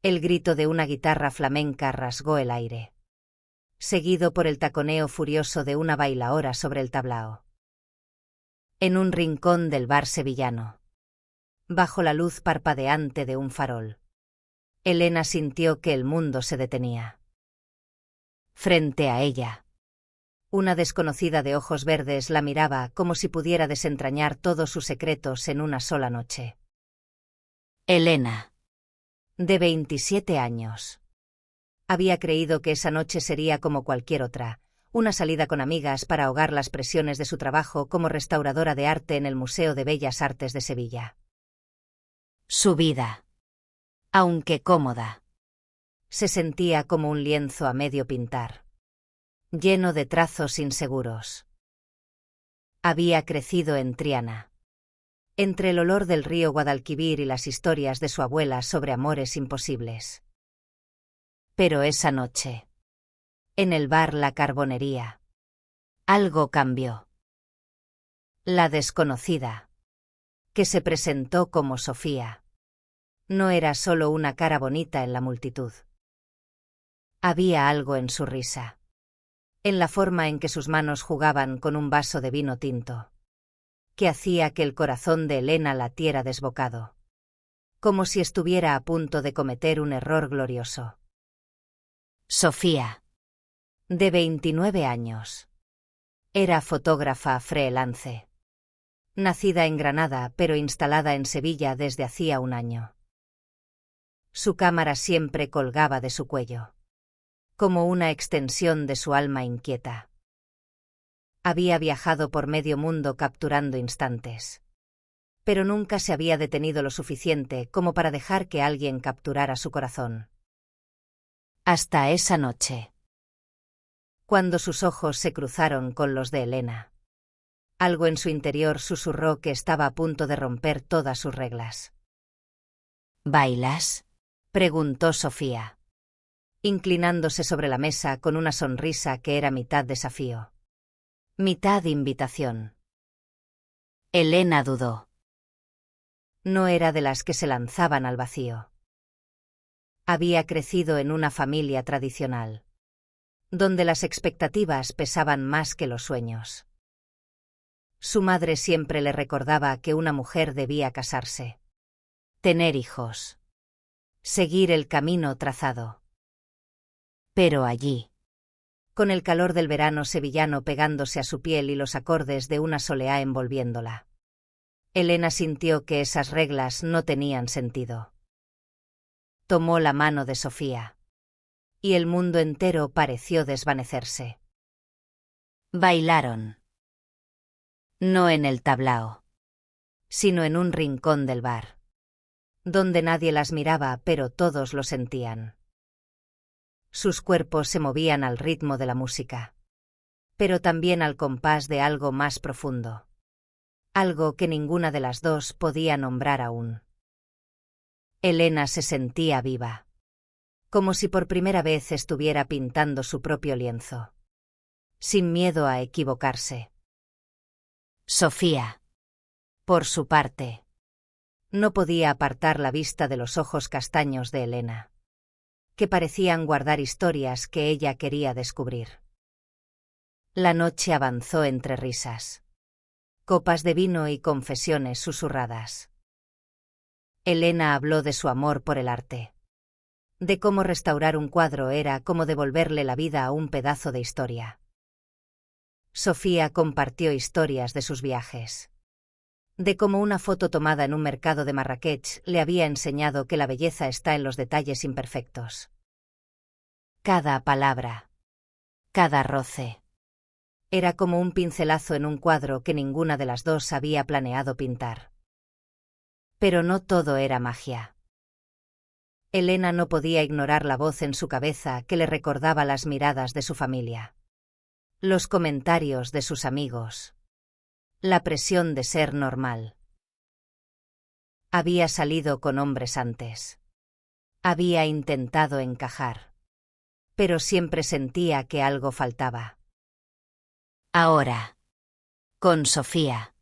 El grito de una guitarra flamenca rasgó el aire, seguido por el taconeo furioso de una bailaora sobre el tablao. En un rincón del bar sevillano, bajo la luz parpadeante de un farol, Elena sintió que el mundo se detenía. Frente a ella, una desconocida de ojos verdes la miraba como si pudiera desentrañar todos sus secretos en una sola noche. Elena, de 27 años. Había creído que esa noche sería como cualquier otra, una salida con amigas para ahogar las presiones de su trabajo como restauradora de arte en el Museo de Bellas Artes de Sevilla. Su vida, aunque cómoda, se sentía como un lienzo a medio pintar, lleno de trazos inseguros. Había crecido en Triana, entre el olor del río Guadalquivir y las historias de su abuela sobre amores imposibles. Pero esa noche, en el bar La Carbonería, algo cambió. La desconocida, que se presentó como Sofía, no era solo una cara bonita en la multitud. Había algo en su risa, en la forma en que sus manos jugaban con un vaso de vino tinto, que hacía que el corazón de Elena latiera desbocado, como si estuviera a punto de cometer un error glorioso. Sofía, de 29 años. Era fotógrafa freelance. Nacida en Granada pero instalada en Sevilla desde hacía un año. Su cámara siempre colgaba de su cuello, como una extensión de su alma inquieta. Había viajado por medio mundo capturando instantes, pero nunca se había detenido lo suficiente como para dejar que alguien capturara su corazón. Hasta esa noche, cuando sus ojos se cruzaron con los de Elena. Algo en su interior susurró que estaba a punto de romper todas sus reglas. ¿Bailas?, preguntó Sofía, inclinándose sobre la mesa con una sonrisa que era mitad desafío, mitad invitación. Elena dudó. No era de las que se lanzaban al vacío. Había crecido en una familia tradicional, donde las expectativas pesaban más que los sueños. Su madre siempre le recordaba que una mujer debía casarse, tener hijos, seguir el camino trazado. Pero allí, con el calor del verano sevillano pegándose a su piel y los acordes de una soleá envolviéndola, Elena sintió que esas reglas no tenían sentido. Tomó la mano de Sofía, y el mundo entero pareció desvanecerse. Bailaron. No en el tablao, sino en un rincón del bar, donde nadie las miraba pero todos lo sentían. Sus cuerpos se movían al ritmo de la música, pero también al compás de algo más profundo, algo que ninguna de las dos podía nombrar aún. Elena se sentía viva, como si por primera vez estuviera pintando su propio lienzo, sin miedo a equivocarse. Sofía, por su parte, no podía apartar la vista de los ojos castaños de Elena, que parecían guardar historias que ella quería descubrir. La noche avanzó entre risas, copas de vino y confesiones susurradas. Elena habló de su amor por el arte, de cómo restaurar un cuadro era como devolverle la vida a un pedazo de historia. Sofía compartió historias de sus viajes, de cómo una foto tomada en un mercado de Marrakech le había enseñado que la belleza está en los detalles imperfectos. Cada palabra, cada roce, era como un pincelazo en un cuadro que ninguna de las dos había planeado pintar. Pero no todo era magia. Elena no podía ignorar la voz en su cabeza que le recordaba las miradas de su familia, los comentarios de sus amigos, la presión de ser normal. Había salido con hombres antes. Había intentado encajar, pero siempre sentía que algo faltaba. Ahora, con Sofía,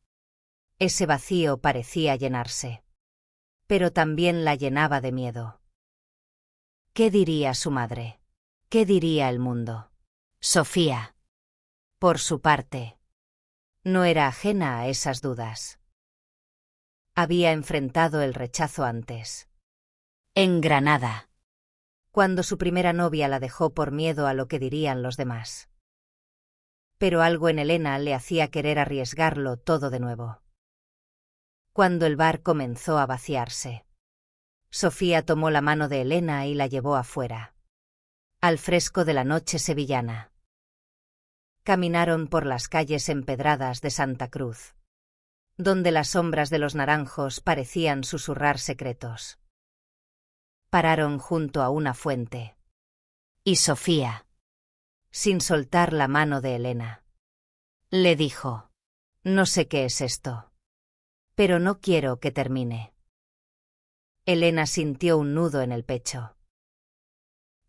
ese vacío parecía llenarse, pero también la llenaba de miedo. ¿Qué diría su madre? ¿Qué diría el mundo? Sofía, por su parte, no era ajena a esas dudas. Había enfrentado el rechazo antes. En Granada, cuando su primera novia la dejó por miedo a lo que dirían los demás. Pero algo en Elena le hacía querer arriesgarlo todo de nuevo. Cuando el bar comenzó a vaciarse, Sofía tomó la mano de Elena y la llevó afuera, al fresco de la noche sevillana. Caminaron por las calles empedradas de Santa Cruz, donde las sombras de los naranjos parecían susurrar secretos. Pararon junto a una fuente. Y Sofía, sin soltar la mano de Elena, le dijo: «No sé qué es esto, pero no quiero que termine». Elena sintió un nudo en el pecho.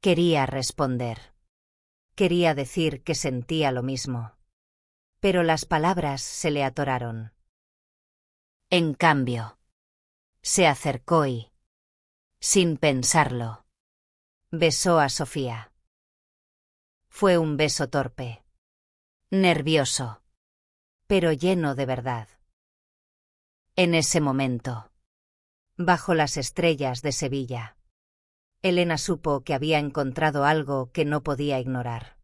Quería responder. Quería decir que sentía lo mismo. Pero las palabras se le atoraron. En cambio, se acercó y, sin pensarlo, besó a Sofía. Fue un beso torpe, nervioso, pero lleno de verdad. En ese momento, bajo las estrellas de Sevilla, Elena supo que había encontrado algo que no podía ignorar,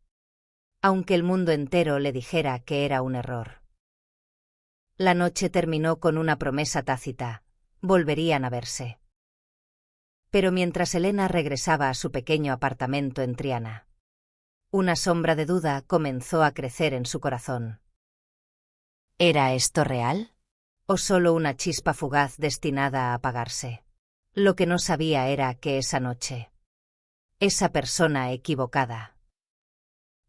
aunque el mundo entero le dijera que era un error. La noche terminó con una promesa tácita: volverían a verse. Pero mientras Elena regresaba a su pequeño apartamento en Triana, una sombra de duda comenzó a crecer en su corazón. ¿Era esto real? ¿O solo una chispa fugaz destinada a apagarse? Lo que no sabía era que esa noche, esa persona equivocada,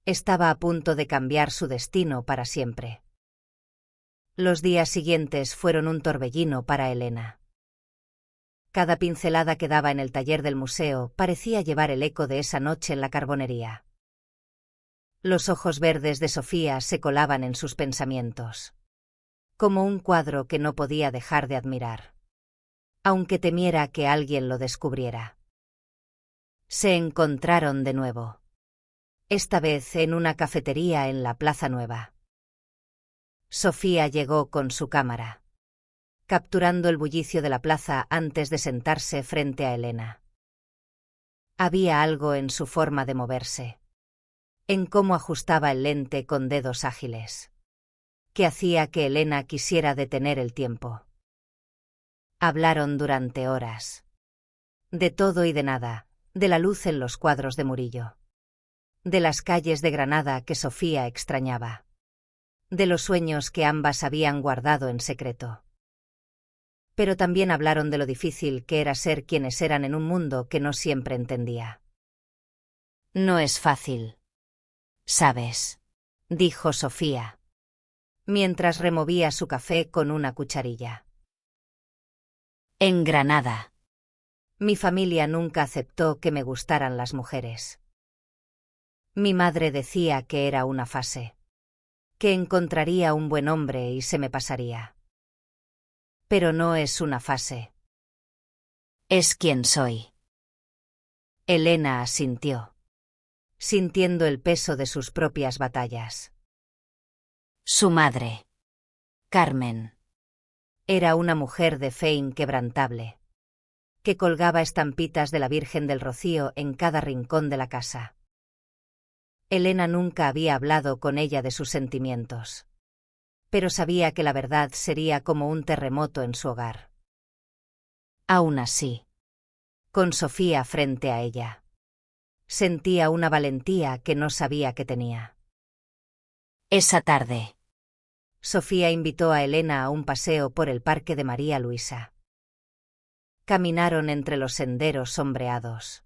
estaba a punto de cambiar su destino para siempre. Los días siguientes fueron un torbellino para Elena. Cada pincelada que daba en el taller del museo parecía llevar el eco de esa noche en la carbonería. Los ojos verdes de Sofía se colaban en sus pensamientos, como un cuadro que no podía dejar de admirar, aunque temiera que alguien lo descubriera. Se encontraron de nuevo, esta vez en una cafetería en la Plaza Nueva. Sofía llegó con su cámara, capturando el bullicio de la plaza antes de sentarse frente a Elena. Había algo en su forma de moverse, en cómo ajustaba el lente con dedos ágiles, que hacía que Elena quisiera detener el tiempo. Hablaron durante horas. De todo y de nada, de la luz en los cuadros de Murillo, de las calles de Granada que Sofía extrañaba, de los sueños que ambas habían guardado en secreto. Pero también hablaron de lo difícil que era ser quienes eran en un mundo que no siempre entendía. «No es fácil, ¿sabes?», dijo Sofía, mientras removía su café con una cucharilla. «En Granada, mi familia nunca aceptó que me gustaran las mujeres. Mi madre decía que era una fase, que encontraría un buen hombre y se me pasaría. Pero no es una fase. Es quien soy». Elena asintió, sintiendo el peso de sus propias batallas. Su madre, Carmen, era una mujer de fe inquebrantable, que colgaba estampitas de la Virgen del Rocío en cada rincón de la casa. Elena nunca había hablado con ella de sus sentimientos, pero sabía que la verdad sería como un terremoto en su hogar. Aún así, con Sofía frente a ella, sentía una valentía que no sabía que tenía. Esa tarde, Sofía invitó a Elena a un paseo por el Parque de María Luisa. Caminaron entre los senderos sombreados,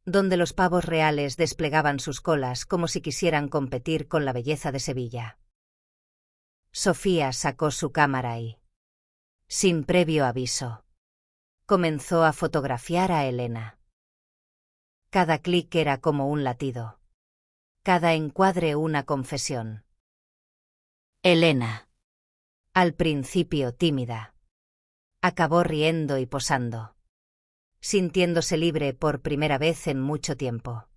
donde los pavos reales desplegaban sus colas como si quisieran competir con la belleza de Sevilla. Sofía sacó su cámara y, sin previo aviso, comenzó a fotografiar a Elena. Cada clic era como un latido, cada encuadre una confesión. Elena, al principio tímida, acabó riendo y posando, sintiéndose libre por primera vez en mucho tiempo.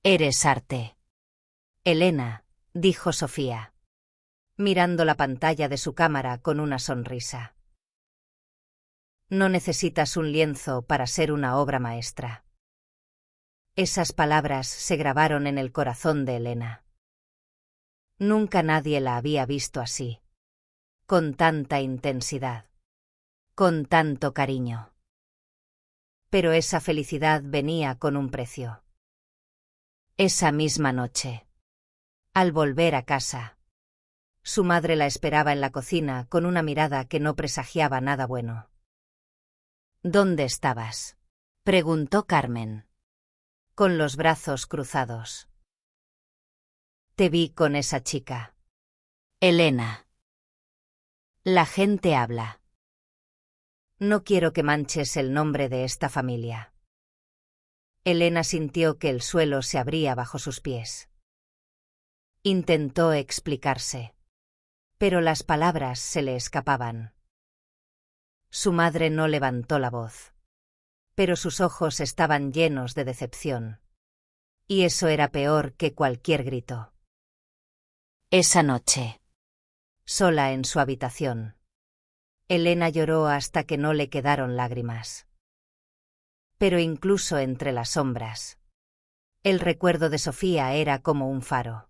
«Eres arte». «Elena», dijo Sofía, mirando la pantalla de su cámara con una sonrisa. «No necesitas un lienzo para ser una obra maestra». Esas palabras se grabaron en el corazón de Elena. Nunca nadie la había visto así. Con tanta intensidad. Con tanto cariño. Pero esa felicidad venía con un precio. Esa misma noche, al volver a casa, su madre la esperaba en la cocina con una mirada que no presagiaba nada bueno. «¿Dónde estabas?», preguntó Carmen, con los brazos cruzados. «Te vi con esa chica». «Elena». «La gente habla». «No quiero que manches el nombre de esta familia». Elena sintió que el suelo se abría bajo sus pies. Intentó explicarse, pero las palabras se le escapaban. Su madre no levantó la voz, pero sus ojos estaban llenos de decepción. Y eso era peor que cualquier grito. Esa noche, sola en su habitación, Elena lloró hasta que no le quedaron lágrimas. Pero incluso entre las sombras, el recuerdo de Sofía era como un faro.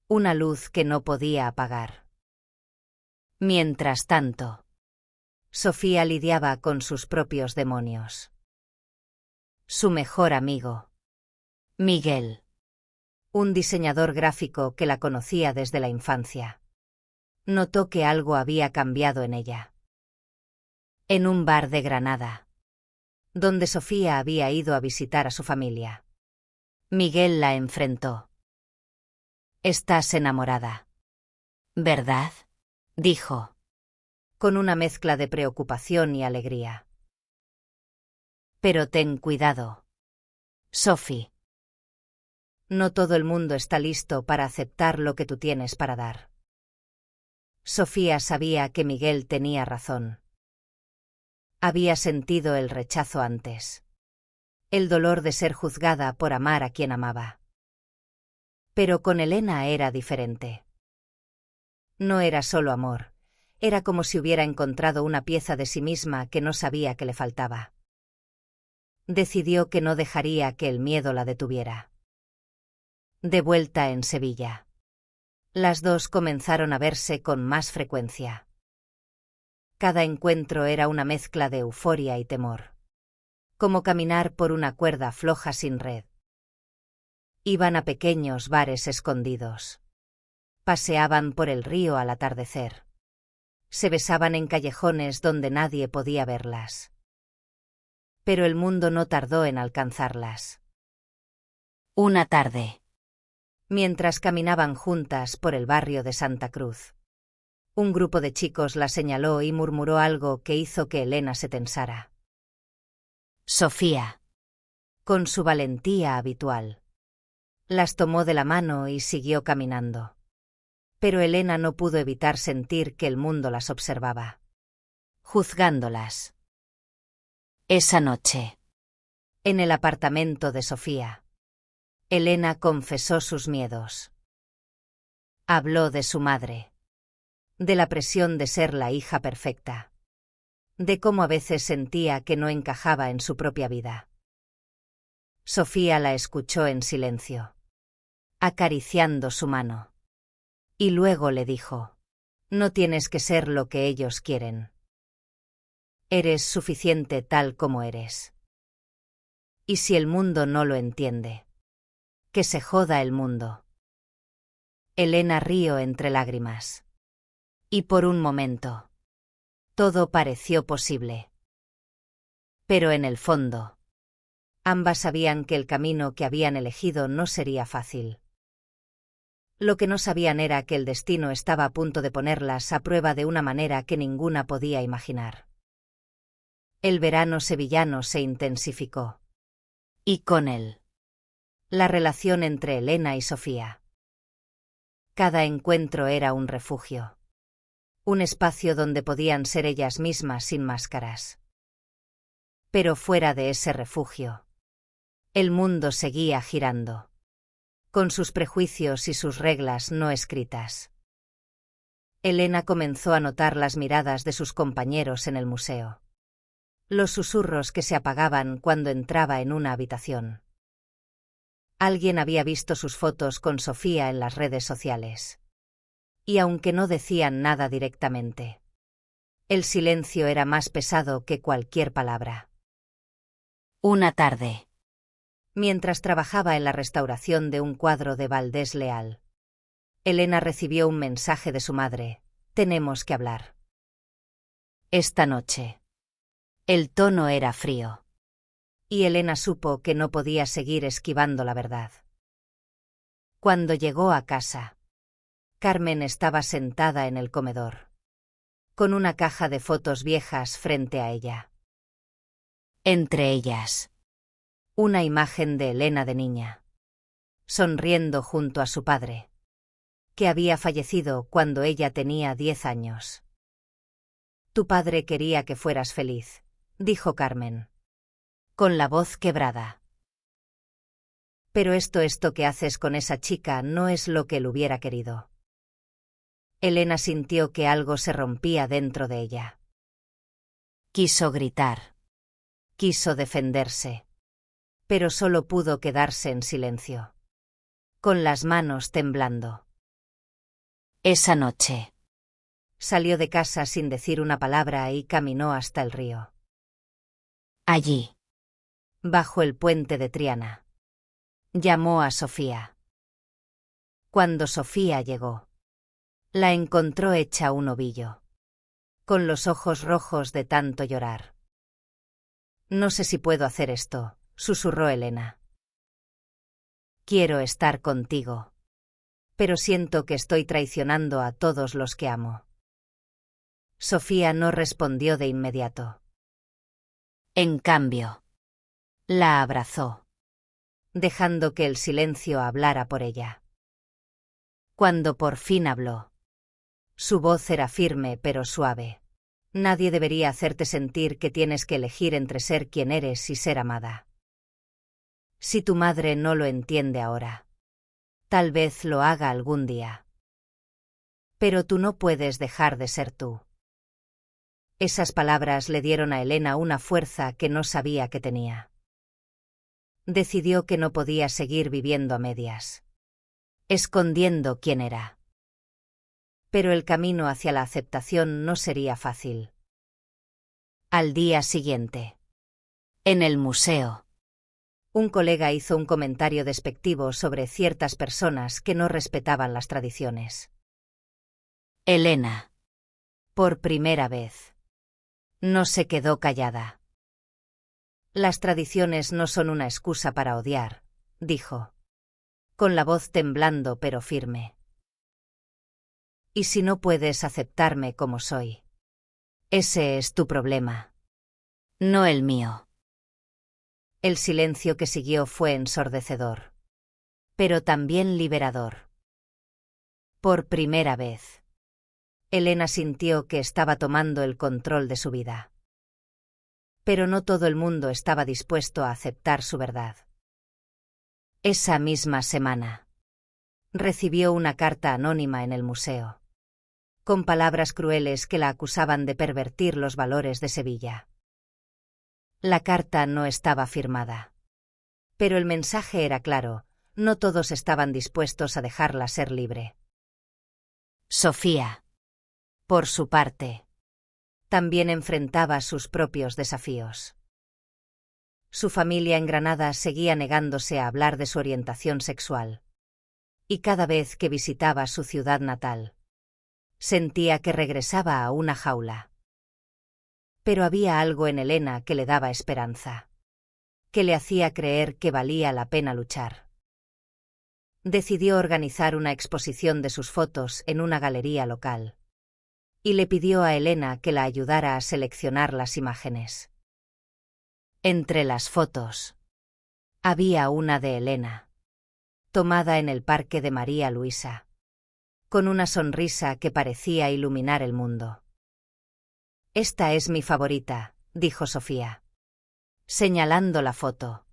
Una luz que no podía apagar. Mientras tanto, Sofía lidiaba con sus propios demonios. Su mejor amigo, Miguel, un diseñador gráfico que la conocía desde la infancia, notó que algo había cambiado en ella. En un bar de Granada, donde Sofía había ido a visitar a su familia, Miguel la enfrentó. «Estás enamorada, ¿verdad?», dijo, con una mezcla de preocupación y alegría. «Pero ten cuidado, Sophie. No todo el mundo está listo para aceptar lo que tú tienes para dar». Sofía sabía que Miguel tenía razón. Había sentido el rechazo antes. El dolor de ser juzgada por amar a quien amaba. Pero con Elena era diferente. No era solo amor, era como si hubiera encontrado una pieza de sí misma que no sabía que le faltaba. Decidió que no dejaría que el miedo la detuviera. De vuelta en Sevilla, las dos comenzaron a verse con más frecuencia. Cada encuentro era una mezcla de euforia y temor. Como caminar por una cuerda floja sin red. Iban a pequeños bares escondidos. Paseaban por el río al atardecer. Se besaban en callejones donde nadie podía verlas. Pero el mundo no tardó en alcanzarlas. Una tarde, mientras caminaban juntas por el barrio de Santa Cruz, un grupo de chicos la señaló y murmuró algo que hizo que Elena se tensara. Sofía, con su valentía habitual, las tomó de la mano y siguió caminando. Pero Elena no pudo evitar sentir que el mundo las observaba, juzgándolas. Esa noche, en el apartamento de Sofía, Elena confesó sus miedos. Habló de su madre, de la presión de ser la hija perfecta, de cómo a veces sentía que no encajaba en su propia vida. Sofía la escuchó en silencio, acariciando su mano. Y luego le dijo: «No tienes que ser lo que ellos quieren. Eres suficiente tal como eres. Y si el mundo no lo entiende, que se joda el mundo». Elena rió entre lágrimas. Y por un momento, todo pareció posible. Pero en el fondo, ambas sabían que el camino que habían elegido no sería fácil. Lo que no sabían era que el destino estaba a punto de ponerlas a prueba de una manera que ninguna podía imaginar. El verano sevillano se intensificó. Y con él, la relación entre Elena y Sofía. Cada encuentro era un refugio. Un espacio donde podían ser ellas mismas sin máscaras. Pero fuera de ese refugio, el mundo seguía girando, con sus prejuicios y sus reglas no escritas. Elena comenzó a notar las miradas de sus compañeros en el museo. Los susurros que se apagaban cuando entraba en una habitación. Alguien había visto sus fotos con Sofía en las redes sociales. Y aunque no decían nada directamente, el silencio era más pesado que cualquier palabra. Una tarde, mientras trabajaba en la restauración de un cuadro de Valdés Leal, Elena recibió un mensaje de su madre: tenemos que hablar. Esta noche. El tono era frío. Y Elena supo que no podía seguir esquivando la verdad. Cuando llegó a casa, Carmen estaba sentada en el comedor, con una caja de fotos viejas frente a ella. Entre ellas, una imagen de Elena de niña, sonriendo junto a su padre, que había fallecido cuando ella tenía 10 años. Tu padre quería que fueras feliz, dijo Carmen, con la voz quebrada. Pero esto que haces con esa chica no es lo que él hubiera querido. Elena sintió que algo se rompía dentro de ella. Quiso gritar. Quiso defenderse. Pero solo pudo quedarse en silencio, con las manos temblando. Esa noche, salió de casa sin decir una palabra y caminó hasta el río. Allí, bajo el puente de Triana, llamó a Sofía. Cuando Sofía llegó, la encontró hecha un ovillo, con los ojos rojos de tanto llorar. No sé si puedo hacer esto, susurró Elena. Quiero estar contigo, pero siento que estoy traicionando a todos los que amo. Sofía no respondió de inmediato. En cambio, la abrazó, dejando que el silencio hablara por ella. Cuando por fin habló, su voz era firme pero suave. Nadie debería hacerte sentir que tienes que elegir entre ser quien eres y ser amada. Si tu madre no lo entiende ahora, tal vez lo haga algún día. Pero tú no puedes dejar de ser tú. Esas palabras le dieron a Elena una fuerza que no sabía que tenía. Decidió que no podía seguir viviendo a medias, escondiendo quién era. Pero el camino hacia la aceptación no sería fácil. Al día siguiente, en el museo, un colega hizo un comentario despectivo sobre ciertas personas que no respetaban las tradiciones. Elena, por primera vez, no se quedó callada. Las tradiciones no son una excusa para odiar, dijo, con la voz temblando pero firme. ¿Y si no puedes aceptarme como soy? Ese es tu problema, no el mío. El silencio que siguió fue ensordecedor, pero también liberador. Por primera vez, Elena sintió que estaba tomando el control de su vida. Pero no todo el mundo estaba dispuesto a aceptar su verdad. Esa misma semana, recibió una carta anónima en el museo, con palabras crueles que la acusaban de pervertir los valores de Sevilla. La carta no estaba firmada. Pero el mensaje era claro, no todos estaban dispuestos a dejarla ser libre. Sofía, por su parte, también enfrentaba sus propios desafíos. Su familia en Granada seguía negándose a hablar de su orientación sexual. Y cada vez que visitaba su ciudad natal, sentía que regresaba a una jaula. Pero había algo en Elena que le daba esperanza, que le hacía creer que valía la pena luchar. Decidió organizar una exposición de sus fotos en una galería local, y le pidió a Elena que la ayudara a seleccionar las imágenes. Entre las fotos, había una de Elena, tomada en el parque de María Luisa, con una sonrisa que parecía iluminar el mundo. Esta es mi favorita, dijo Sofía. señalando la foto.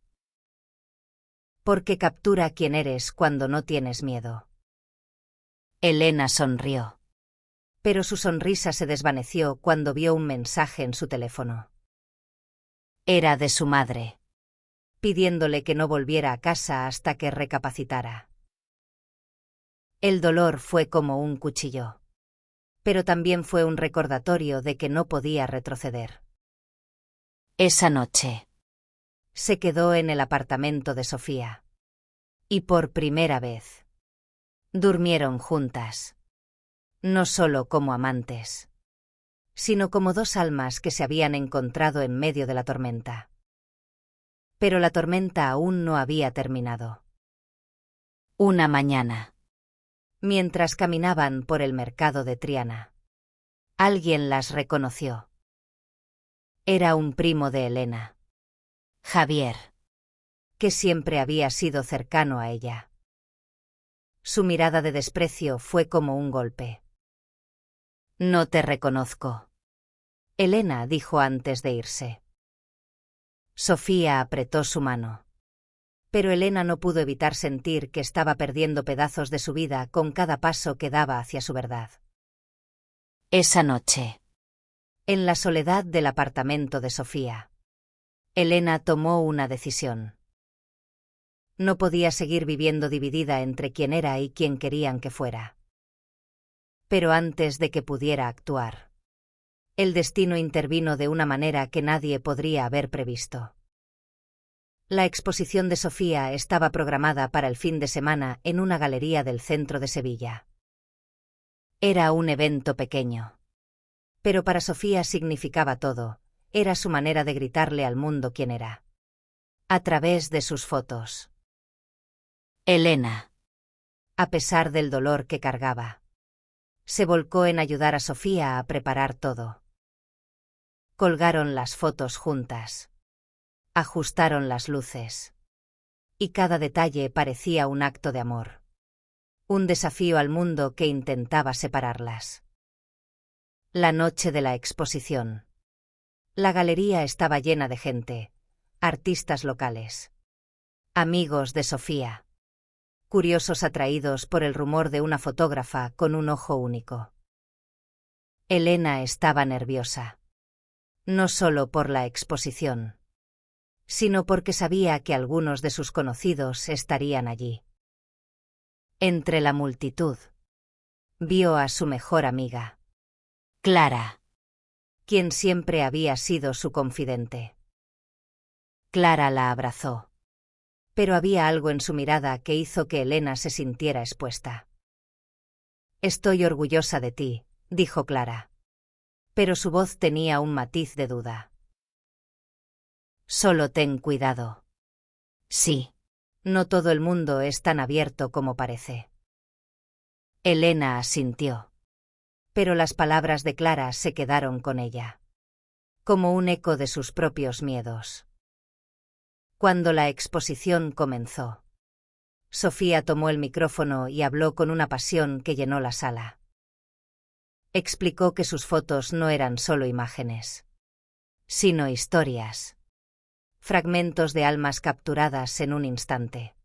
Porque captura quién eres cuando no tienes miedo. Elena sonrió. Pero su sonrisa se desvaneció cuando vio un mensaje en su teléfono. Era de su madre, pidiéndole que no volviera a casa hasta que recapacitara. El dolor fue como un cuchillo. Pero también fue un recordatorio de que no podía retroceder. Esa noche se quedó en el apartamento de Sofía. Y por primera vez durmieron juntas. No solo como amantes, sino como dos almas que se habían encontrado en medio de la tormenta. Pero la tormenta aún no había terminado. Una mañana, mientras caminaban por el mercado de Triana, alguien las reconoció. Era un primo de Elena, Javier, que siempre había sido cercano a ella. Su mirada de desprecio fue como un golpe. No te reconozco, Elena dijo antes de irse. Sofía apretó su mano. Pero Elena no pudo evitar sentir que estaba perdiendo pedazos de su vida con cada paso que daba hacia su verdad. Esa noche, en la soledad del apartamento de Sofía, Elena tomó una decisión. No podía seguir viviendo dividida entre quién era y quién querían que fuera. Pero antes de que pudiera actuar, el destino intervino de una manera que nadie podría haber previsto. La exposición de Sofía estaba programada para el fin de semana en una galería del centro de Sevilla. Era un evento pequeño. Pero para Sofía significaba todo, era su manera de gritarle al mundo quién era. A través de sus fotos. Elena, a pesar del dolor que cargaba, se volcó en ayudar a Sofía a preparar todo. Colgaron las fotos juntas. Ajustaron las luces. Y cada detalle parecía un acto de amor. Un desafío al mundo que intentaba separarlas. La noche de la exposición. La galería estaba llena de gente, artistas locales, amigos de Sofía, curiosos atraídos por el rumor de una fotógrafa con un ojo único. Elena estaba nerviosa. No solo por la exposición, sino porque sabía que algunos de sus conocidos estarían allí. Entre la multitud, vio a su mejor amiga, Clara, quien siempre había sido su confidente. Clara la abrazó. Pero había algo en su mirada que hizo que Elena se sintiera expuesta. Estoy orgullosa de ti, dijo Clara. Pero su voz tenía un matiz de duda. Solo ten cuidado. Sí, no todo el mundo es tan abierto como parece. Elena asintió. Pero las palabras de Clara se quedaron con ella, como un eco de sus propios miedos. Cuando la exposición comenzó, Sofía tomó el micrófono y habló con una pasión que llenó la sala. Explicó que sus fotos no eran solo imágenes, sino historias, fragmentos de almas capturadas en un instante.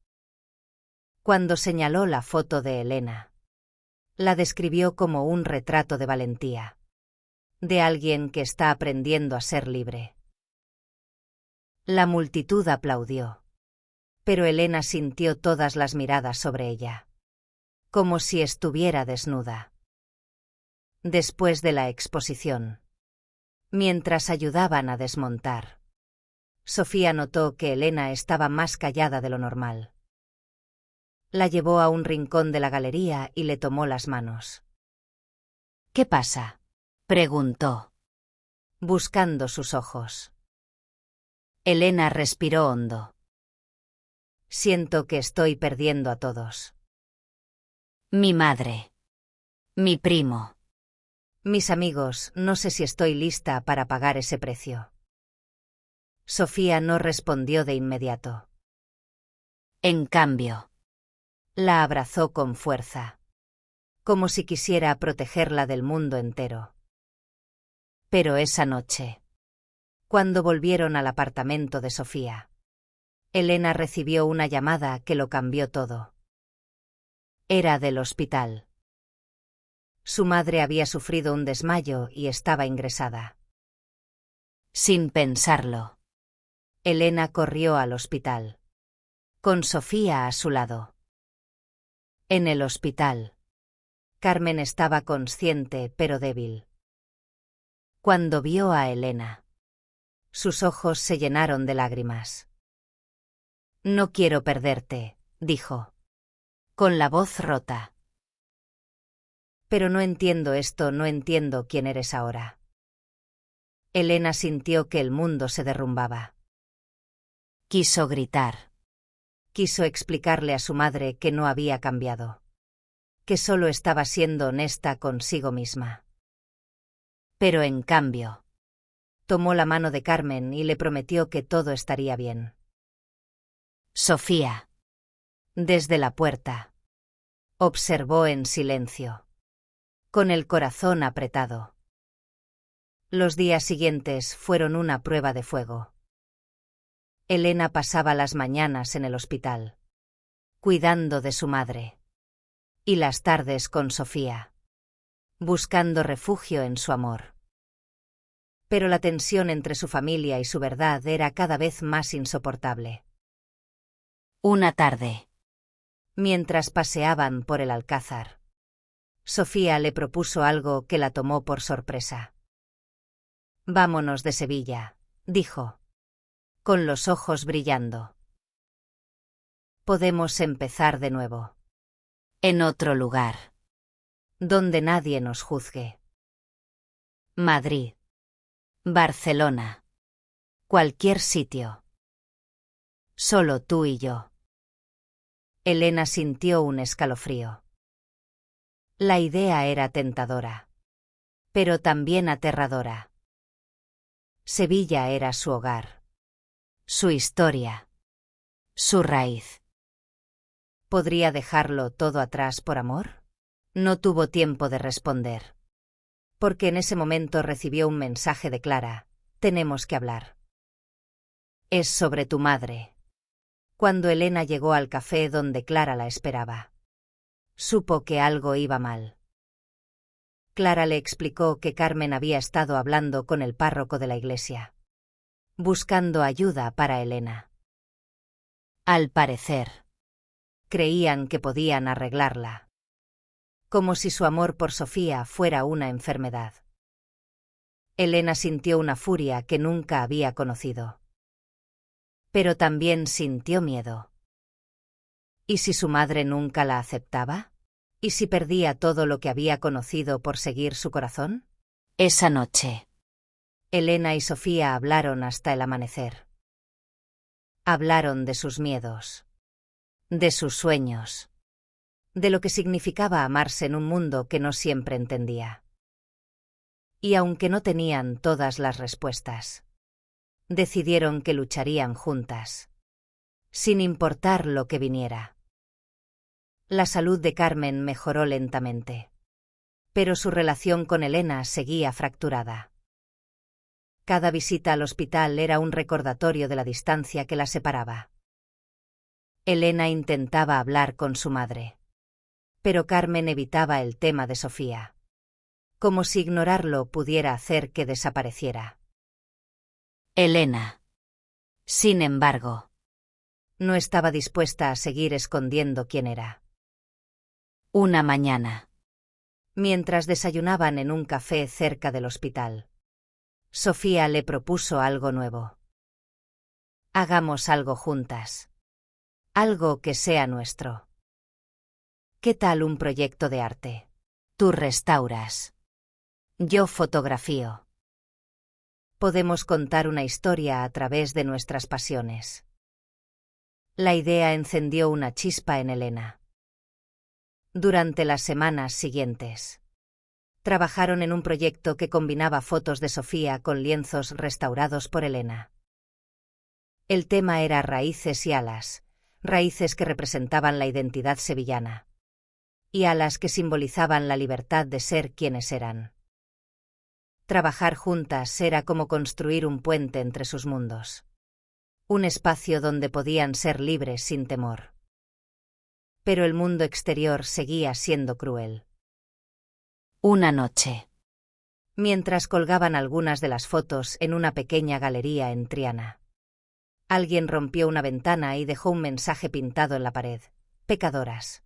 Cuando señaló la foto de Elena, la describió como un retrato de valentía, de alguien que está aprendiendo a ser libre. La multitud aplaudió, pero Elena sintió todas las miradas sobre ella, como si estuviera desnuda. Después de la exposición, mientras ayudaban a desmontar, Sofía notó que Elena estaba más callada de lo normal. La llevó a un rincón de la galería y le tomó las manos. ¿Qué pasa?, preguntó, buscando sus ojos. Elena respiró hondo. Siento que estoy perdiendo a todos. Mi madre. Mi primo. Mis amigos, no sé si estoy lista para pagar ese precio. Sofía no respondió de inmediato. En cambio, la abrazó con fuerza, como si quisiera protegerla del mundo entero. Pero esa noche, Cuando volvieron al apartamento de Sofía, Elena recibió una llamada que lo cambió todo. Era del hospital. Su madre había sufrido un desmayo y estaba ingresada. Sin pensarlo, Elena corrió al hospital, con Sofía a su lado. En el hospital, Carmen estaba consciente pero débil. Cuando vio a Elena, sus ojos se llenaron de lágrimas. «No quiero perderte», dijo, con la voz rota. «Pero no entiendo esto, no entiendo quién eres ahora». Elena sintió que el mundo se derrumbaba. Quiso gritar. Quiso explicarle a su madre que no había cambiado, que solo estaba siendo honesta consigo misma. Pero en cambio, tomó la mano de Carmen y le prometió que todo estaría bien. Sofía, desde la puerta, observó en silencio, con el corazón apretado. Los días siguientes fueron una prueba de fuego. Elena pasaba las mañanas en el hospital, cuidando de su madre, y las tardes con Sofía, buscando refugio en su amor. Pero la tensión entre su familia y su verdad era cada vez más insoportable. Una tarde, mientras paseaban por el Alcázar, Sofía le propuso algo que la tomó por sorpresa. «Vámonos de Sevilla», dijo, con los ojos brillando. «Podemos empezar de nuevo. En otro lugar. Donde nadie nos juzgue. Madrid. Barcelona. Cualquier sitio. Solo tú y yo». Elena sintió un escalofrío. La idea era tentadora, pero también aterradora. Sevilla era su hogar, su historia, su raíz. ¿Podría dejarlo todo atrás por amor? No tuvo tiempo de responder, porque en ese momento recibió un mensaje de Clara: «Tenemos que hablar». «Es sobre tu madre». Cuando Elena llegó al café donde Clara la esperaba, supo que algo iba mal. Clara le explicó que Carmen había estado hablando con el párroco de la iglesia, buscando ayuda para Elena. Al parecer, creían que podían arreglarla, como si su amor por Sofía fuera una enfermedad. Elena sintió una furia que nunca había conocido. Pero también sintió miedo. ¿Y si su madre nunca la aceptaba? ¿Y si perdía todo lo que había conocido por seguir su corazón? Esa noche, Elena y Sofía hablaron hasta el amanecer. Hablaron de sus miedos, de sus sueños, de lo que significaba amarse en un mundo que no siempre entendía. Y aunque no tenían todas las respuestas, decidieron que lucharían juntas, sin importar lo que viniera. La salud de Carmen mejoró lentamente, pero su relación con Elena seguía fracturada. Cada visita al hospital era un recordatorio de la distancia que la separaba. Elena intentaba hablar con su madre, pero Carmen evitaba el tema de Sofía, como si ignorarlo pudiera hacer que desapareciera. Elena, sin embargo, no estaba dispuesta a seguir escondiendo quién era. Una mañana, mientras desayunaban en un café cerca del hospital, Sofía le propuso algo nuevo. «Hagamos algo juntas. Algo que sea nuestro. ¿Qué tal un proyecto de arte? Tú restauras. Yo fotografío. Podemos contar una historia a través de nuestras pasiones». La idea encendió una chispa en Elena. Durante las semanas siguientes, trabajaron en un proyecto que combinaba fotos de Sofía con lienzos restaurados por Elena. El tema era raíces y alas, raíces que representaban la identidad sevillana, y alas que simbolizaban la libertad de ser quienes eran. Trabajar juntas era como construir un puente entre sus mundos. Un espacio donde podían ser libres sin temor. Pero el mundo exterior seguía siendo cruel. Una noche, mientras colgaban algunas de las fotos en una pequeña galería en Triana, alguien rompió una ventana y dejó un mensaje pintado en la pared: pecadoras.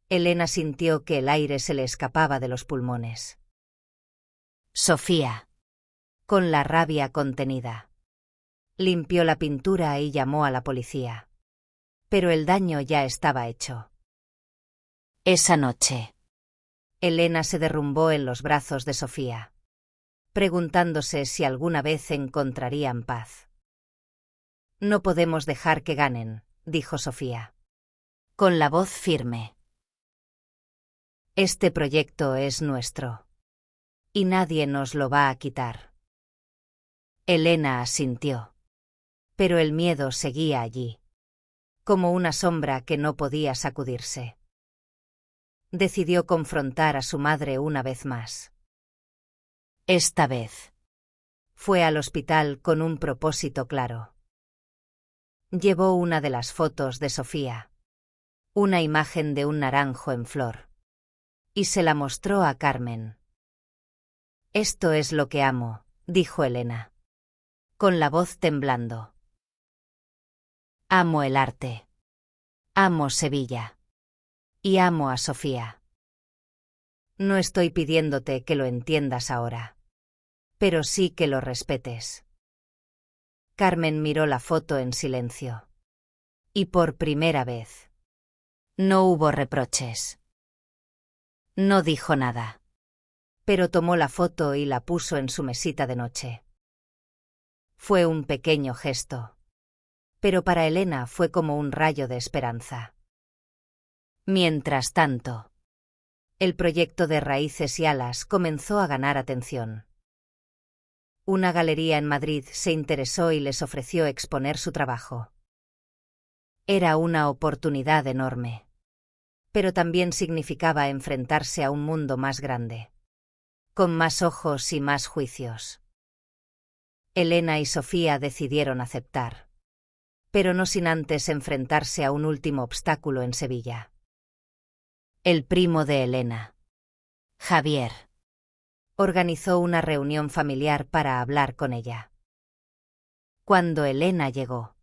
Elena sintió que el aire se le escapaba de los pulmones. Sofía, con la rabia contenida, limpió la pintura y llamó a la policía. Pero el daño ya estaba hecho. Esa noche, Elena se derrumbó en los brazos de Sofía, preguntándose si alguna vez encontrarían paz. No podemos dejar que ganen, dijo Sofía, con la voz firme. Este proyecto es nuestro. Y nadie nos lo va a quitar. Elena asintió. Pero el miedo seguía allí, como una sombra que no podía sacudirse. Decidió confrontar a su madre una vez más. Esta vez fue al hospital con un propósito claro. Llevó una de las fotos de Sofía, una imagen de un naranjo en flor, y se la mostró a Carmen. Esto es lo que amo, dijo Elena, con la voz temblando. Amo el arte. Amo Sevilla. Y amo a Sofía. No estoy pidiéndote que lo entiendas ahora, pero sí que lo respetes. Carmen miró la foto en silencio. Y por primera vez, no hubo reproches. No dijo nada, pero tomó la foto y la puso en su mesita de noche. Fue un pequeño gesto, pero para Elena fue como un rayo de esperanza. Mientras tanto, el proyecto de Raíces y Alas comenzó a ganar atención. Una galería en Madrid se interesó y les ofreció exponer su trabajo. Era una oportunidad enorme, pero también significaba enfrentarse a un mundo más grande, con más ojos y más juicios. Elena y Sofía decidieron aceptar, pero no sin antes enfrentarse a un último obstáculo en Sevilla. El primo de Elena, Javier, organizó una reunión familiar para hablar con ella. Cuando Elena llegó,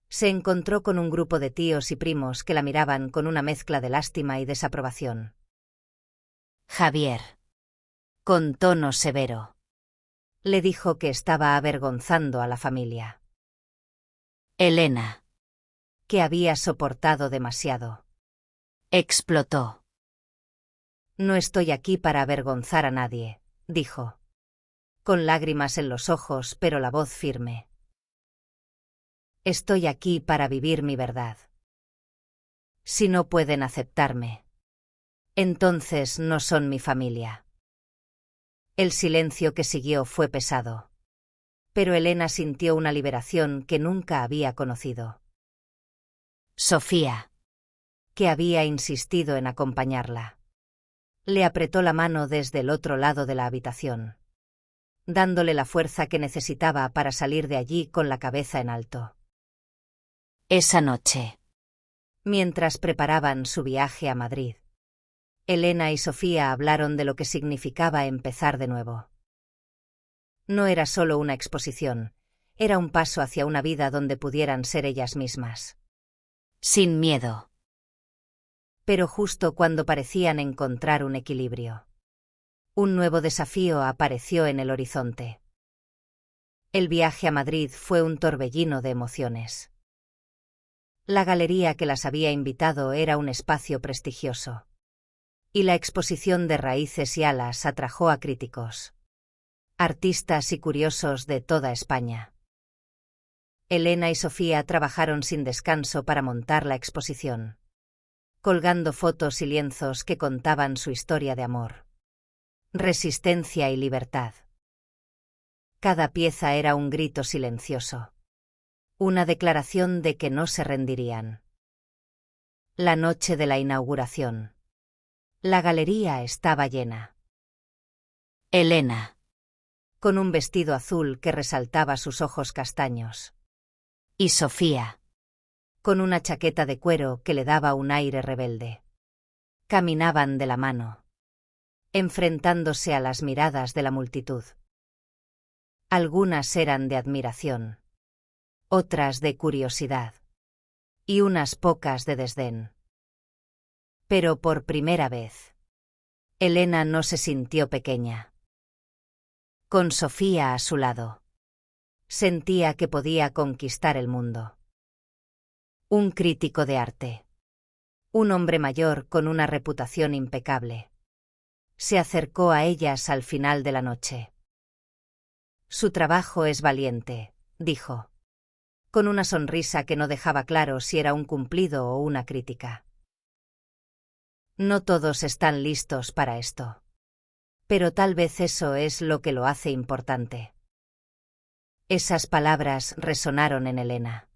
se encontró con un grupo de tíos y primos que la miraban con una mezcla de lástima y desaprobación. Javier, con tono severo, le dijo que estaba avergonzando a la familia. Elena, que había soportado demasiado, explotó. No estoy aquí para avergonzar a nadie, dijo, con lágrimas en los ojos pero la voz firme. Estoy aquí para vivir mi verdad. Si no pueden aceptarme, entonces no son mi familia. El silencio que siguió fue pesado, pero Elena sintió una liberación que nunca había conocido. Sofía, que había insistido en acompañarla, le apretó la mano desde el otro lado de la habitación, dándole la fuerza que necesitaba para salir de allí con la cabeza en alto. Esa noche, mientras preparaban su viaje a Madrid, Elena y Sofía hablaron de lo que significaba empezar de nuevo. No era solo una exposición, era un paso hacia una vida donde pudieran ser ellas mismas. Sin miedo. Pero justo cuando parecían encontrar un equilibrio, un nuevo desafío apareció en el horizonte. El viaje a Madrid fue un torbellino de emociones. La galería que las había invitado era un espacio prestigioso, y la exposición de Raíces y Alas atrajo a críticos, artistas y curiosos de toda España. Elena y Sofía trabajaron sin descanso para montar la exposición, colgando fotos y lienzos que contaban su historia de amor, resistencia y libertad. Cada pieza era un grito silencioso, una declaración de que no se rendirían. La noche de la inauguración, la galería estaba llena. Elena, con un vestido azul que resaltaba sus ojos castaños. Y Sofía, con una chaqueta de cuero que le daba un aire rebelde. Caminaban de la mano, enfrentándose a las miradas de la multitud. Algunas eran de admiración, otras de curiosidad, y unas pocas de desdén. Pero por primera vez, Elena no se sintió pequeña. Con Sofía a su lado, sentía que podía conquistar el mundo. Un crítico de arte, un hombre mayor con una reputación impecable, se acercó a ellas al final de la noche. Su trabajo es valiente, dijo, con una sonrisa que no dejaba claro si era un cumplido o una crítica. No todos están listos para esto. Pero tal vez eso es lo que lo hace importante. Esas palabras resonaron en Elena.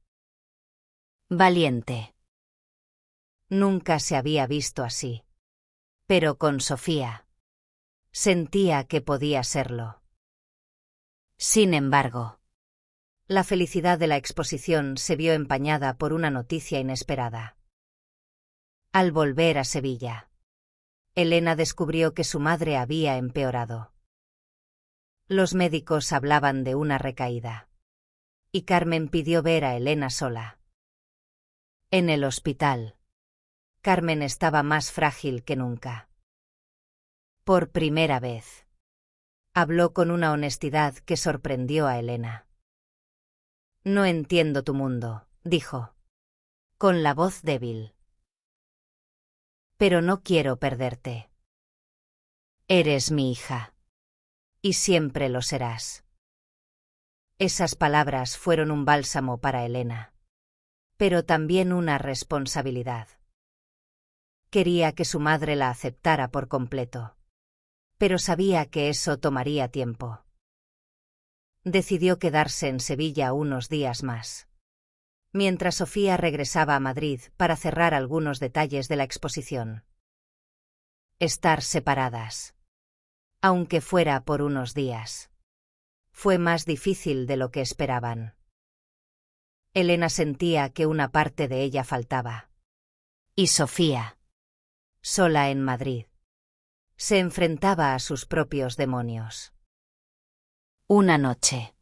Valiente. Nunca se había visto así. Pero con Sofía, sentía que podía serlo. Sin embargo, la felicidad de la exposición se vio empañada por una noticia inesperada. Al volver a Sevilla, Elena descubrió que su madre había empeorado. Los médicos hablaban de una recaída. Y Carmen pidió ver a Elena sola. En el hospital, Carmen estaba más frágil que nunca. Por primera vez, habló con una honestidad que sorprendió a Elena. No entiendo tu mundo, dijo, con la voz débil. Pero no quiero perderte. Eres mi hija. Y siempre lo serás. Esas palabras fueron un bálsamo para Elena. Pero también una responsabilidad. Quería que su madre la aceptara por completo. Pero sabía que eso tomaría tiempo. Decidió quedarse en Sevilla unos días más, mientras Sofía regresaba a Madrid para cerrar algunos detalles de la exposición. Estar separadas, aunque fuera por unos días, fue más difícil de lo que esperaban. Elena sentía que una parte de ella faltaba. Y Sofía, sola en Madrid, se enfrentaba a sus propios demonios. Una noche,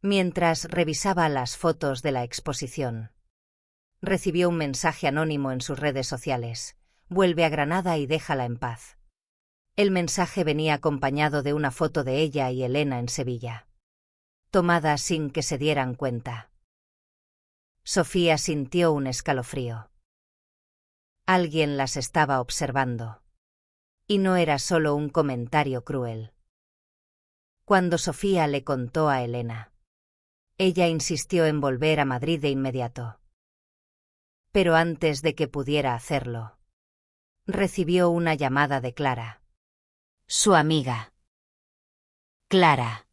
mientras revisaba las fotos de la exposición, recibió un mensaje anónimo en sus redes sociales: vuelve a Granada y déjala en paz. El mensaje venía acompañado de una foto de ella y Elena en Sevilla, tomada sin que se dieran cuenta. Sofía sintió un escalofrío. Alguien las estaba observando. Y no era solo un comentario cruel. Cuando Sofía le contó a Elena, ella insistió en volver a Madrid de inmediato. Pero antes de que pudiera hacerlo, recibió una llamada de Clara, su amiga. Clara,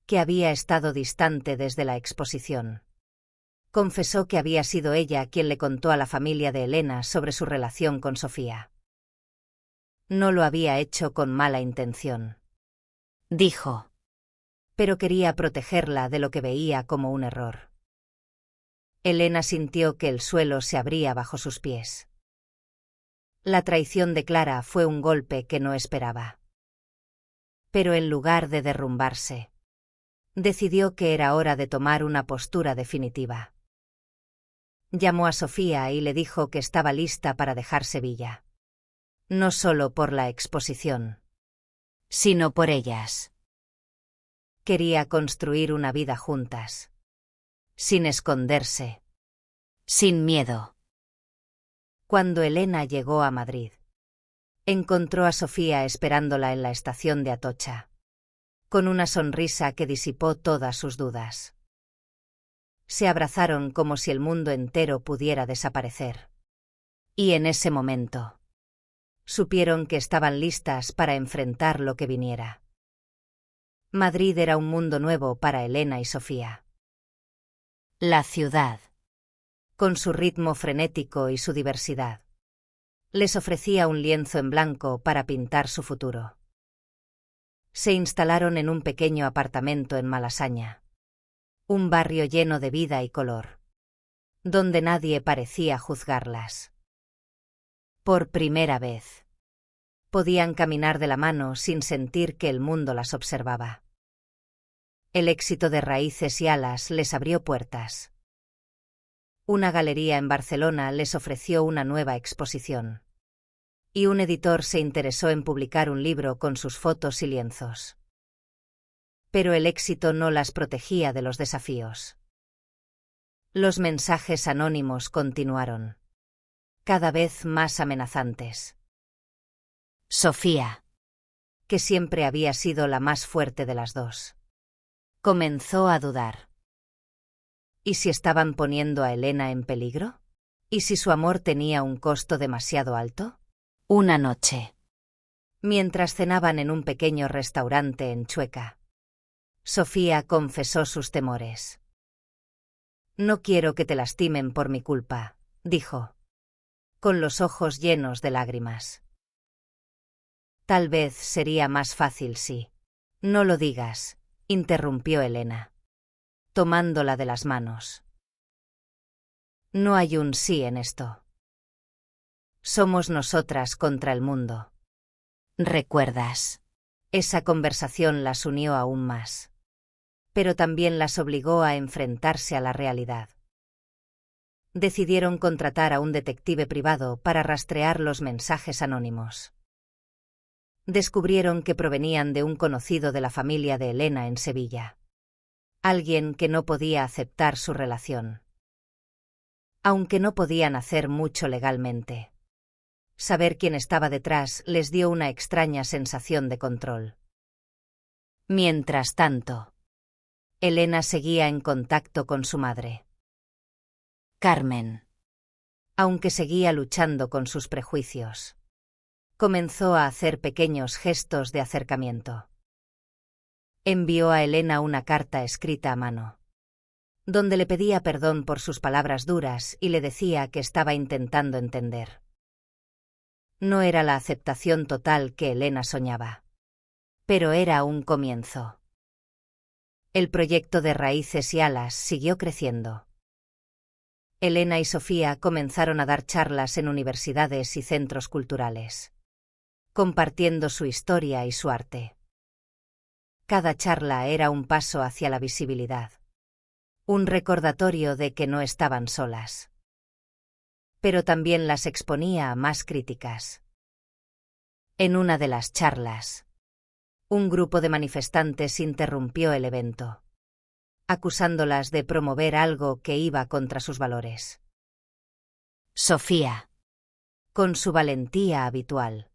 que había estado distante desde la exposición, confesó que había sido ella quien le contó a la familia de Elena sobre su relación con Sofía. No lo había hecho con mala intención, dijo, pero quería protegerla de lo que veía como un error. Elena sintió que el suelo se abría bajo sus pies. La traición de Clara fue un golpe que no esperaba. Pero en lugar de derrumbarse, decidió que era hora de tomar una postura definitiva. Llamó a Sofía y le dijo que estaba lista para dejar Sevilla. No solo por la exposición, sino por ellas. Quería construir una vida juntas, sin esconderse, sin miedo. Cuando Elena llegó a Madrid, encontró a Sofía esperándola en la estación de Atocha, con una sonrisa que disipó todas sus dudas. Se abrazaron como si el mundo entero pudiera desaparecer. Y en ese momento, supieron que estaban listas para enfrentar lo que viniera. Madrid era un mundo nuevo para Elena y Sofía. La ciudad, con su ritmo frenético y su diversidad, les ofrecía un lienzo en blanco para pintar su futuro. Se instalaron en un pequeño apartamento en Malasaña. Un barrio lleno de vida y color, donde nadie parecía juzgarlas. Por primera vez, podían caminar de la mano sin sentir que el mundo las observaba. El éxito de Raíces y Alas les abrió puertas. Una galería en Barcelona les ofreció una nueva exposición. Y un editor se interesó en publicar un libro con sus fotos y lienzos. Pero el éxito no las protegía de los desafíos. Los mensajes anónimos continuaron, cada vez más amenazantes. Sofía, que siempre había sido la más fuerte de las dos, comenzó a dudar. ¿Y si estaban poniendo a Elena en peligro? ¿Y si su amor tenía un costo demasiado alto? Una noche, mientras cenaban en un pequeño restaurante en Chueca, Sofía confesó sus temores. No quiero que te lastimen por mi culpa, dijo, con los ojos llenos de lágrimas. Tal vez sería más fácil si... No lo digas, interrumpió Elena, tomándola de las manos. No hay un sí en esto. Somos nosotras contra el mundo. ¿Recuerdas? Esa conversación las unió aún más, pero también las obligó a enfrentarse a la realidad. Decidieron contratar a un detective privado para rastrear los mensajes anónimos. Descubrieron que provenían de un conocido de la familia de Elena en Sevilla. Alguien que no podía aceptar su relación. Aunque no podían hacer mucho legalmente. Saber quién estaba detrás les dio una extraña sensación de control. Mientras tanto, Elena seguía en contacto con su madre, Carmen. Aunque seguía luchando con sus prejuicios, comenzó a hacer pequeños gestos de acercamiento. Envió a Elena una carta escrita a mano, donde le pedía perdón por sus palabras duras y le decía que estaba intentando entender. No era la aceptación total que Elena soñaba, pero era un comienzo. El proyecto de Raíces y Alas siguió creciendo. Elena y Sofía comenzaron a dar charlas en universidades y centros culturales, compartiendo su historia y su arte. Cada charla era un paso hacia la visibilidad, un recordatorio de que no estaban solas. Pero también las exponía a más críticas. En una de las charlas, un grupo de manifestantes interrumpió el evento, acusándolas de promover algo que iba contra sus valores. Sofía, con su valentía habitual,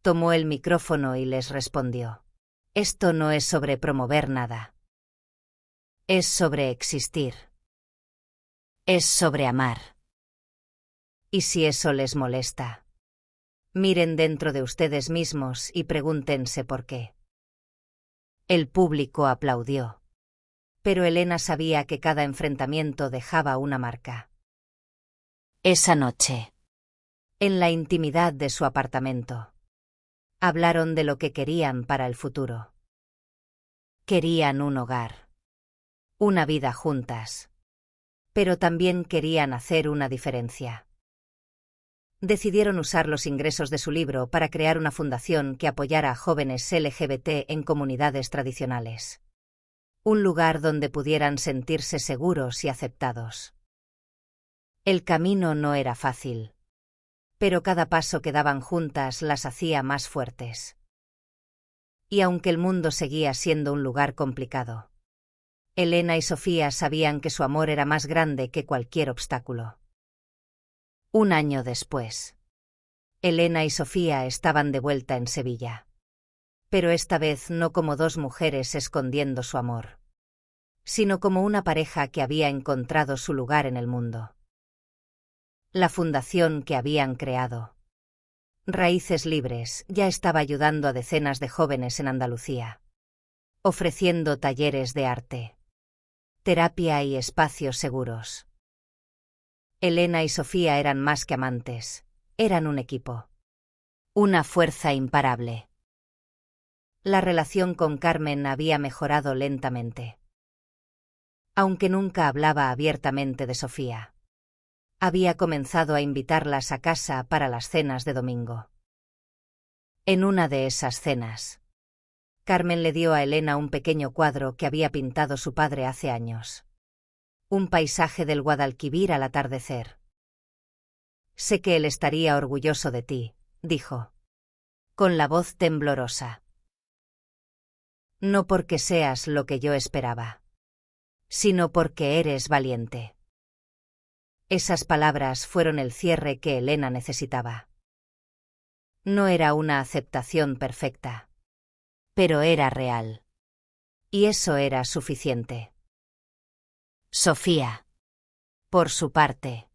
tomó el micrófono y les respondió: esto no es sobre promover nada. Es sobre existir. Es sobre amar. Y si eso les molesta, miren dentro de ustedes mismos y pregúntense por qué. El público aplaudió. Pero Elena sabía que cada enfrentamiento dejaba una marca. Esa noche, en la intimidad de su apartamento, hablaron de lo que querían para el futuro. Querían un hogar, una vida juntas, pero también querían hacer una diferencia. Decidieron usar los ingresos de su libro para crear una fundación que apoyara a jóvenes LGBT en comunidades tradicionales. Un lugar donde pudieran sentirse seguros y aceptados. El camino no era fácil, pero cada paso que daban juntas las hacía más fuertes. Y aunque el mundo seguía siendo un lugar complicado, Elena y Sofía sabían que su amor era más grande que cualquier obstáculo. Un año después, Elena y Sofía estaban de vuelta en Sevilla. Pero esta vez no como dos mujeres escondiendo su amor, sino como una pareja que había encontrado su lugar en el mundo. La fundación que habían creado, Raíces Libres, ya estaba ayudando a decenas de jóvenes en Andalucía, ofreciendo talleres de arte, terapia y espacios seguros. Elena y Sofía eran más que amantes, eran un equipo. Una fuerza imparable. La relación con Carmen había mejorado lentamente. Aunque nunca hablaba abiertamente de Sofía. Había comenzado a invitarlas a casa para las cenas de domingo. En una de esas cenas, Carmen le dio a Elena un pequeño cuadro que había pintado su padre hace años. Un paisaje del Guadalquivir al atardecer. «Sé que él estaría orgulloso de ti», dijo, con la voz temblorosa. «No porque seas lo que yo esperaba, sino porque eres valiente». Esas palabras fueron el cierre que Elena necesitaba. No era una aceptación perfecta, pero era real. Y eso era suficiente. Sofía, por su parte,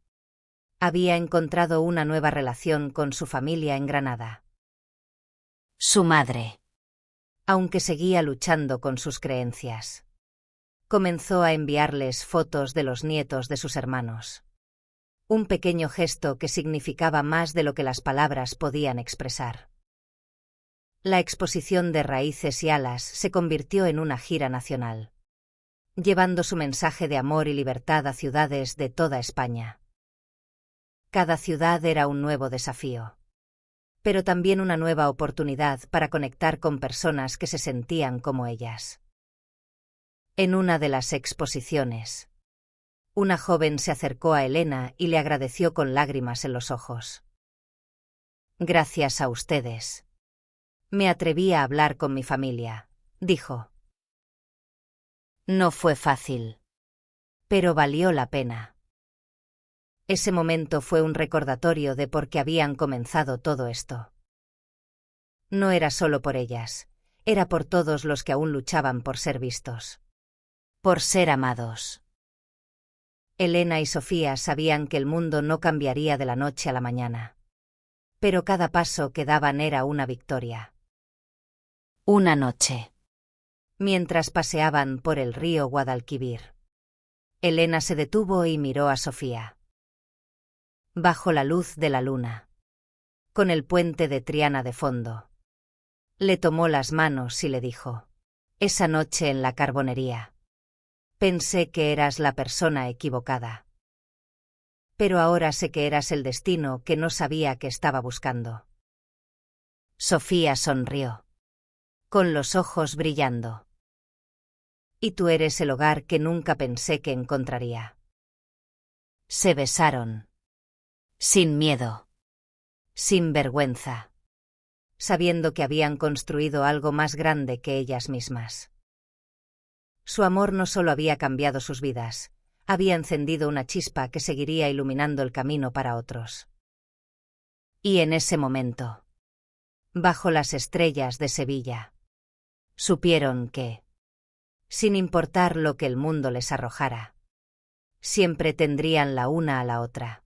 había encontrado una nueva relación con su familia en Granada. Su madre, aunque seguía luchando con sus creencias, comenzó a enviarles fotos de los nietos de sus hermanos. Un pequeño gesto que significaba más de lo que las palabras podían expresar. La exposición de Raíces y Alas se convirtió en una gira nacional, llevando su mensaje de amor y libertad a ciudades de toda España. Cada ciudad era un nuevo desafío, pero también una nueva oportunidad para conectar con personas que se sentían como ellas. En una de las exposiciones, una joven se acercó a Elena y le agradeció con lágrimas en los ojos. «Gracias a ustedes. Me atreví a hablar con mi familia», dijo. «No fue fácil, pero valió la pena». Ese momento fue un recordatorio de por qué habían comenzado todo esto. No era solo por ellas, era por todos los que aún luchaban por ser vistos, por ser amados. Elena y Sofía sabían que el mundo no cambiaría de la noche a la mañana, pero cada paso que daban era una victoria. Una noche, mientras paseaban por el río Guadalquivir, Elena se detuvo y miró a Sofía. Bajo la luz de la luna, con el puente de Triana de fondo, le tomó las manos y le dijo: «Esa noche en la carbonería, pensé que eras la persona equivocada. Pero ahora sé que eras el destino que no sabía que estaba buscando». Sofía sonrió, con los ojos brillando. «Y tú eres el hogar que nunca pensé que encontraría». Se besaron. Sin miedo. Sin vergüenza. Sabiendo que habían construido algo más grande que ellas mismas. Su amor no solo había cambiado sus vidas, había encendido una chispa que seguiría iluminando el camino para otros. Y en ese momento, bajo las estrellas de Sevilla, supieron que, sin importar lo que el mundo les arrojara, siempre tendrían la una a la otra.